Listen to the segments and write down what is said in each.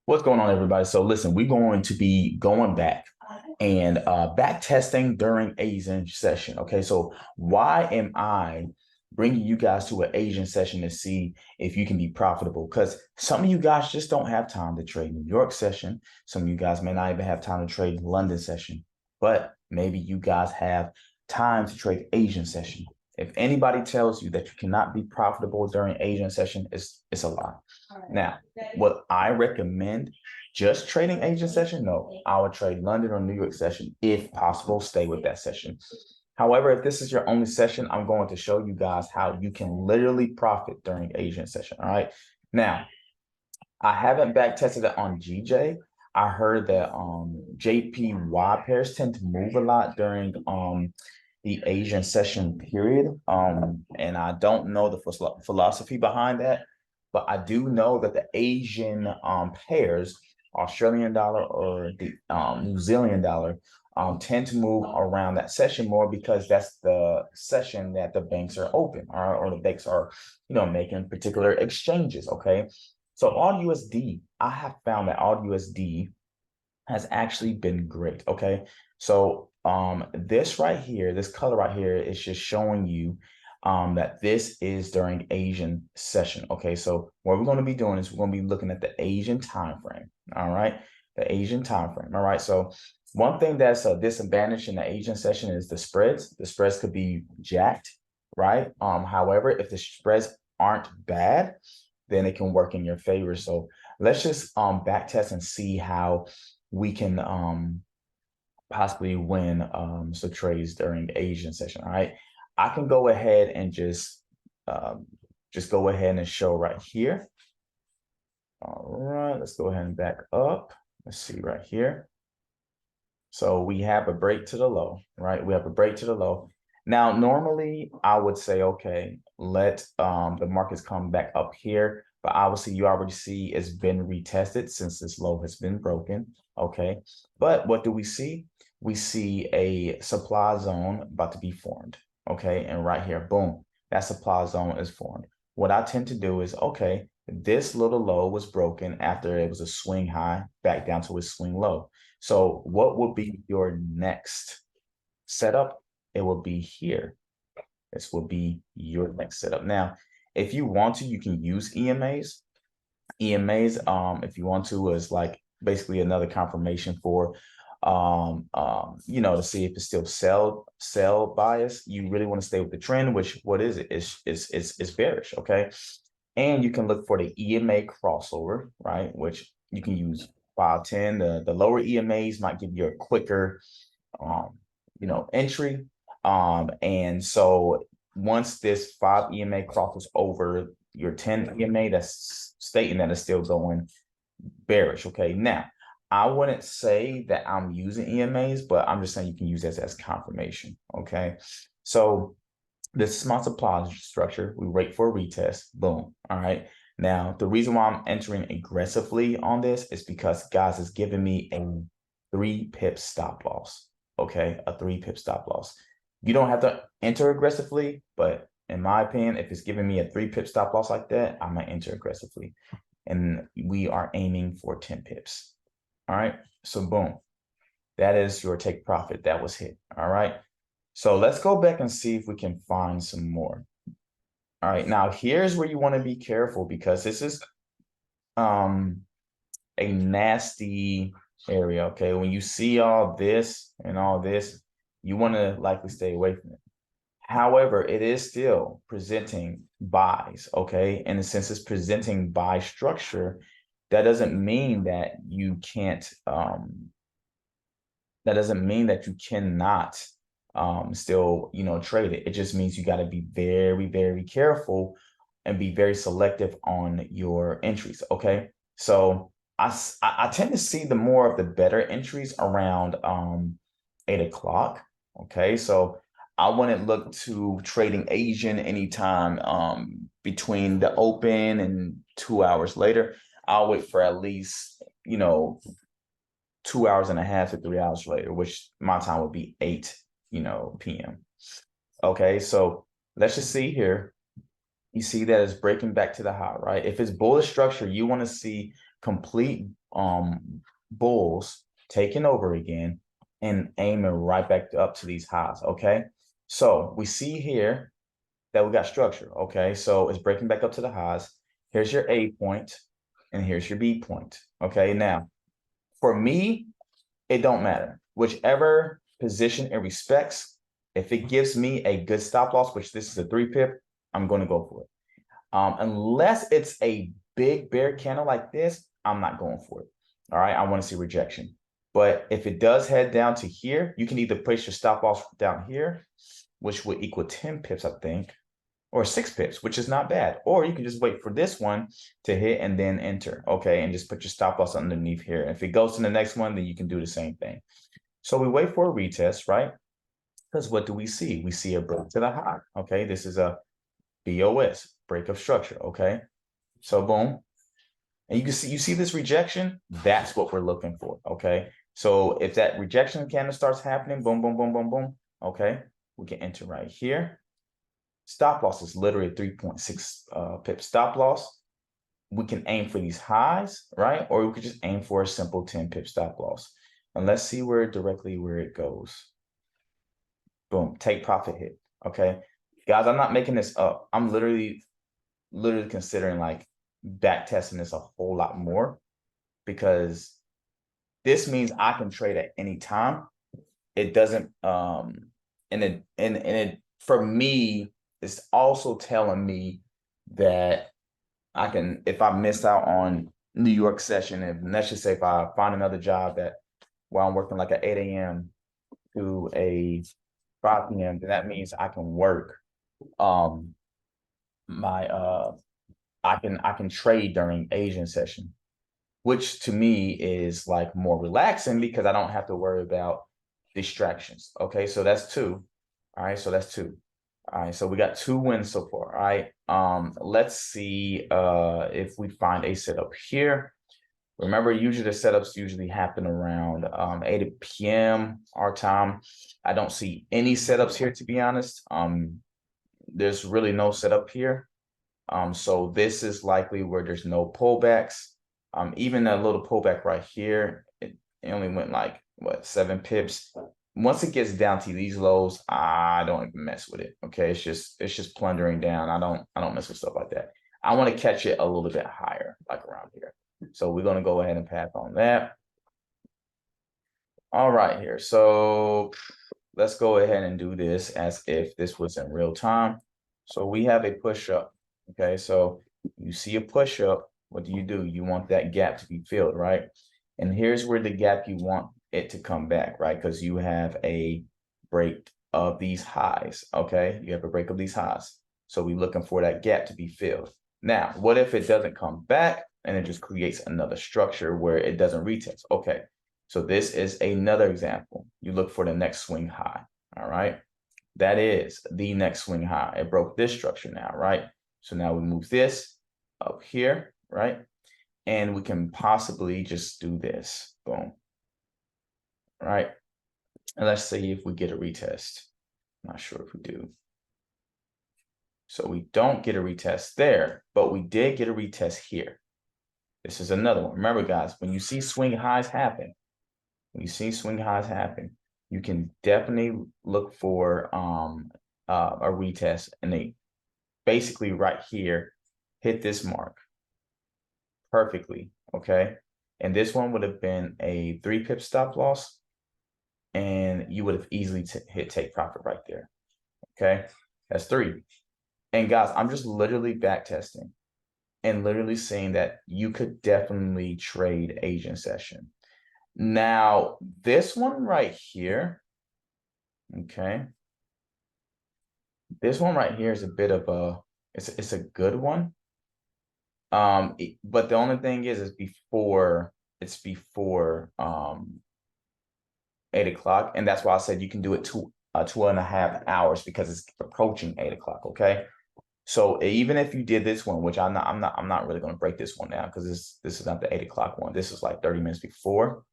What's going on, everybody? So listen, we're going to be going back and back testing during Asian session. Okay, so why am I bringing you guys to an Asian session to see if you can be profitable? Because some of you guys just don't have time to trade New York session. Some of you guys may not even have time to trade London session, but maybe you guys have time to trade Asian session. If anybody tells you that you cannot be profitable during Asian session, it's a lie. Now, what I recommend, just trading Asian session? No, I would trade London or New York session if possible. Stay with that session. However, if this is your only session, I'm going to show you guys how you can literally profit during Asian session. All right. Now, I haven't back tested it on GJ. I heard that JPY pairs tend to move a lot during the Asian session period. And I don't know the philosophy behind that, but I do know that the Asian pairs, Australian dollar or the New Zealand dollar, tend to move around that session more because that's the session that the banks are open, or the banks are, making particular exchanges. Okay. So AUD USD, I have found that AUD USD has actually been great. Okay. So this right here, this color right here is just showing you that this is during Asian session. Okay. So what we're going to be doing is we're going to be looking at the Asian time frame. All right. The Asian time frame. All right. So one thing that's a disadvantage in the Asian session is the spreads. The spreads could be jacked, right? However, if the spreads aren't bad, then it can work in your favor. So let's just back test and see how we can possibly win some trades during the Asian session. All right. I can go ahead and just go ahead and show right here. All right, let's go ahead and back up. Let's see right here. So we have a break to the low, right? We have a break to the low. Now, normally I would say, okay, let the markets come back up here. But obviously you already see it's been retested since this low has been broken. Okay. But what do we see? We see a supply zone about to be formed. Okay. And right here, boom, that supply zone is formed. What I tend to do is, okay, this little low was broken after it was a swing high back down to a swing low. So what would be your next setup? It will be here. This will be your next setup. Now, if you want to, you can use EMAs. EMAs, if you want to, is like basically another confirmation for to see if it's still sell bias. You really want to stay with the trend, which what is it? It's bearish, okay? And you can look for the EMA crossover, right? Which you can use 510. The lower EMAs might give you a quicker entry. And so once this 5 EMA crosses over your 10 EMA, that's stating that it's still going bearish. Okay. Now, I wouldn't say that I'm using EMAs, but I'm just saying you can use this as confirmation. Okay. So this is my supply structure. We wait for a retest. Boom. All right. Now, the reason why I'm entering aggressively on this is because, guys, it's giving me a 3 pip stop loss. Okay. A 3 pip stop loss. You don't have to enter aggressively, but in my opinion, if it's giving me a 3 pip stop loss like that, I might enter aggressively. And we are aiming for 10 pips. All right. So boom, that is your take profit that was hit. All right. So let's go back and see if we can find some more. All right. Now here's where you want to be careful because this is a nasty area. Okay. When you see all this and all this, you want to likely stay away from it. However, it is still presenting buys, okay? And since it's presenting buy structure, that doesn't mean that you can't, that doesn't mean that you cannot still, trade it. It just means you got to be very, very careful and be very selective on your entries, okay? So I tend to see the more of the better entries around 8 o'clock, okay? So I wouldn't look to trading Asian anytime between the open and 2 hours later. I'll wait for at least, 2 hours and a half to 3 hours later, which my time would be 8, p.m. Okay, so let's just see here. You see that it's breaking back to the high, right? If it's bullish structure, you want to see complete bulls taking over again and aiming right back up to these highs, okay? So we see here that we got structure, okay? So it's breaking back up to the highs. Here's your A point, and here's your B point, okay? Now, for me, it don't matter. Whichever position it respects, if it gives me a good stop loss, which this is a 3 pip, I'm going to go for it. Unless it's a big bear candle like this, I'm not going for it. All right, I want to see rejection. But if it does head down to here, you can either place your stop loss down here, which would equal 10 pips, I think, or 6 pips, which is not bad. Or you can just wait for this one to hit and then enter, okay, and just put your stop loss underneath here. If it goes to the next one, then you can do the same thing. So we wait for a retest, right? Because what do we see? We see a break to the high, okay? This is a BOS, break of structure, okay? So boom. And you see this rejection? That's what we're looking for, okay? So if that rejection candle starts happening, boom, boom, boom, boom, boom, okay? We can enter right here. Stop loss is literally a 3.6 pip stop loss. We can aim for these highs, right? Or we could just aim for a simple 10 pip stop loss. And let's see where it goes. Boom, take profit hit, okay? Guys, I'm not making this up. I'm literally considering like back testing this a whole lot more, because this means I can trade at any time. It doesn't and it for me, it's also telling me that I can, if I miss out on New York session, and let's just say if I find another job that where I'm working like at 8 a.m. to a 5 p.m., then that means I can work my I can trade during Asian session, which to me is like more relaxing because I don't have to worry about distractions. Okay, so that's 2. All right, so that's 2. All right, so we got 2 wins so far. All right, let's see if we find a setup here. Remember, usually the setups usually happen around 8 p.m. our time. I don't see any setups here, to be honest. There's really no setup here. So this is likely where there's no pullbacks. Even a little pullback right here, it only went like what, 7 pips. Once it gets down to these lows, I don't even mess with it. Okay, it's just plundering down. I don't mess with stuff like that. I want to catch it a little bit higher, like around here. So we're gonna go ahead and pass on that. All right, here. So let's go ahead and do this as if this was in real time. So we have a push up. Okay, so you see a push up. What do? You want that gap to be filled, right? And here's where the gap you want it to come back, right? Because you have a break of these highs. Okay, you have a break of these highs. So we're looking for that gap to be filled. Now, what if it doesn't come back and it just creates another structure where it doesn't retest? Okay, so this is another example. You look for the next swing high. All right, that is the next swing high. It broke this structure now, right? So now we move this up here, right? And we can possibly just do this. Boom. All right. And let's see if we get a retest. Not sure if we do. So we don't get a retest there, but we did get a retest here. This is another one. Remember, guys, when you see swing highs happen, you can definitely look for a retest, and they basically right here hit this mark perfectly, okay? And this one would have been a 3 pip stop loss, and you would have easily hit take profit right there, okay? That's 3. And guys, I'm just literally back testing and literally saying that you could definitely trade Asian session. Now, this one right here, okay? This one right here is a bit of a, it's a good one. But the only thing is it's before 8 o'clock, and that's why I said you can do it 2.5 hours, because it's approaching 8 o'clock. Okay, so even if you did this one, which I'm not really going to break this one down, because this is not the 8 o'clock one. This is like 30 minutes before.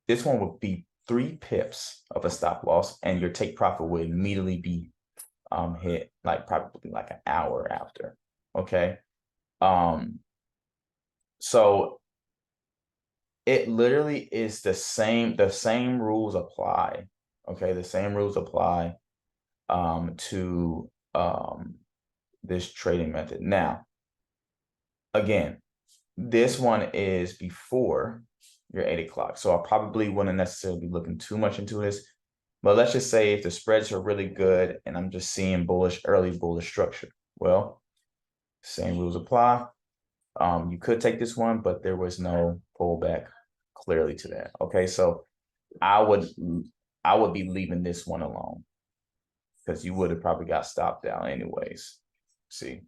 This one would be 3 pips of a stop loss, and your take profit would immediately be hit, like probably like an hour after. Okay. So it literally is the same rules apply. Okay, the same rules apply to this trading method. Now, again, this one is before your 8 o'clock. So I probably wouldn't necessarily be looking too much into this. But let's just say if the spreads are really good and I'm just seeing early bullish structure. Well, same rules apply. You could take this one, but there was no pullback clearly to that. Okay, so I would be leaving this one alone because you would have probably got stopped out anyways. See,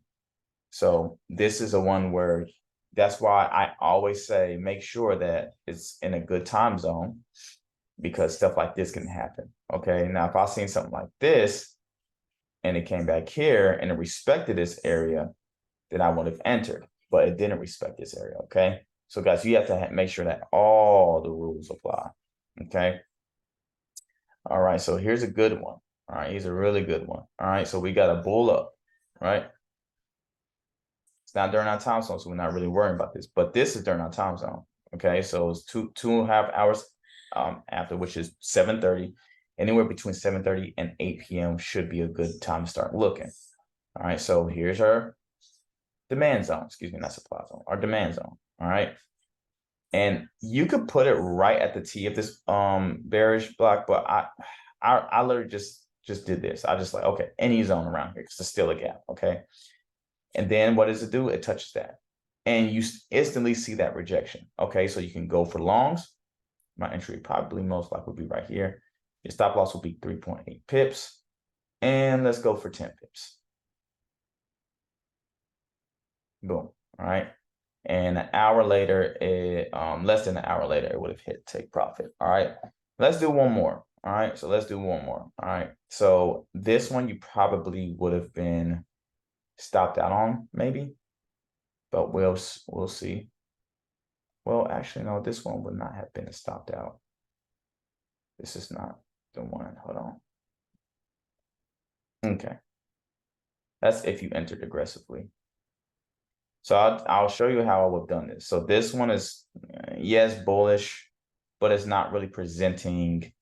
so this is a one where that's why I always say make sure that it's in a good time zone because stuff like this can happen. Okay, now if I seen something like this and it came back here and it respected this area, then I would have entered, but it didn't respect this area. Okay, so guys, you have to make sure that all the rules apply. Okay. All right, so here's a good one. All right, here's a really good one. All right, so we got a bull up, right? It's not during our time zone, so we're not really worrying about this, but this is during our time zone. Okay, so it's two and a half hours after, which is 7:30. Anywhere between 7:30 and 8 p.m. should be a good time to start looking. All right, so here's our demand zone, excuse me, not supply zone, our demand zone. All right. And you could put it right at the T of this bearish block, but I literally just did this. I just like, okay, any zone around here because it's still a gap. Okay. And then what does it do? It touches that. And you instantly see that rejection. Okay, so you can go for longs. My entry probably most likely will be right here. Your stop loss will be 3.8 pips. And let's go for 10 pips. Boom. All right. And an hour later, less than an hour later, it would have hit take profit. All right. Let's do one more. All right. So let's do one more. All right. So this one you probably would have been stopped out on, maybe. But we'll see. Well, actually, no, this one would not have been stopped out. This is not the one. Hold on. Okay. That's if you entered aggressively. So I'll show you how I would have done this. So this one is, yes, bullish, but it's not really presenting.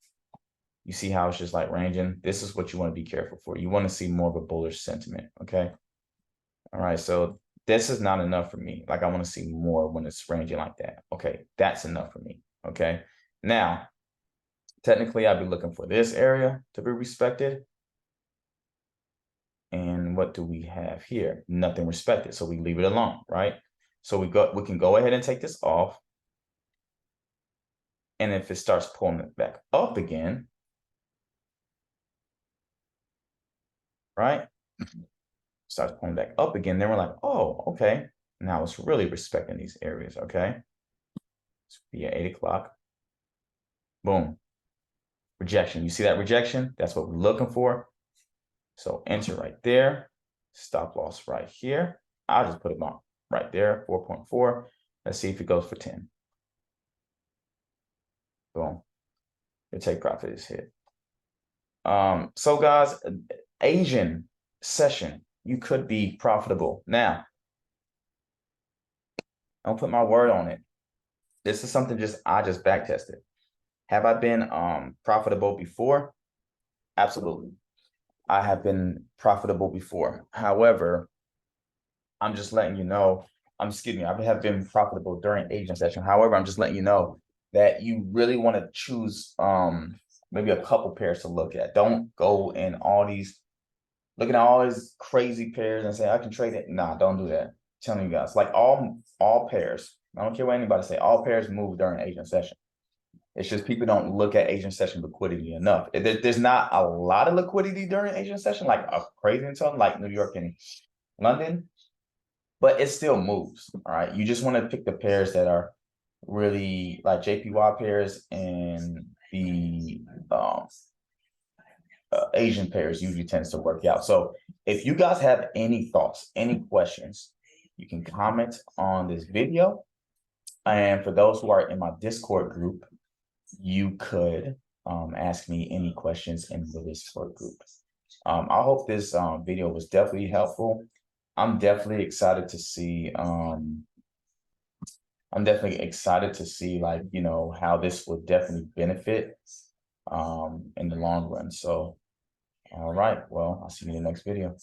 You see how it's just like ranging? This is what you want to be careful for. You want to see more of a bullish sentiment, okay? All right, so this is not enough for me. Like I want to see more when it's ranging like that. Okay, that's enough for me, okay? Now, technically, I'd be looking for this area to be respected. And what do we have here? Nothing respected, so we leave it alone, right? So we can go ahead and take this off. And if it starts pulling it back up again, right? Starts pulling back up again, then we're like, oh, okay. Now it's really respecting these areas, okay? So be at 8 o'clock. Boom. Rejection. You see that rejection? That's what we're looking for. So enter right there. Stop loss right here. I'll just put it on right there, 4.4. Let's see if it goes for 10. Boom. Your take profit is hit. So guys, Asian session, you could be profitable. Now, I'll put my word on it. This is something I just back tested. Have I been profitable before? Absolutely. I have been profitable before. However, I'm just letting you know, excuse me, I have been profitable during Asian session. However, I'm just letting you know that you really want to choose maybe a couple pairs to look at. Don't go in looking at all these crazy pairs and say, I can trade it. Nah, don't do that. I'm telling you guys, like all pairs, I don't care what anybody say, all pairs move during Asian session. It's just people don't look at Asian session liquidity enough. There's not a lot of liquidity during Asian session, like a crazy ton, like New York and London, but it still moves. All right. You just want to pick the pairs that are really like JPY pairs, and the Asian pairs usually tends to work out. So if you guys have any thoughts, any questions, you can comment on this video. And for those who are in my Discord group, you could ask me any questions in the Discord group. I hope this video was definitely helpful. I'm definitely excited to see like, you know, how this will definitely benefit in the long run. So all right, well, I'll see you in the next video.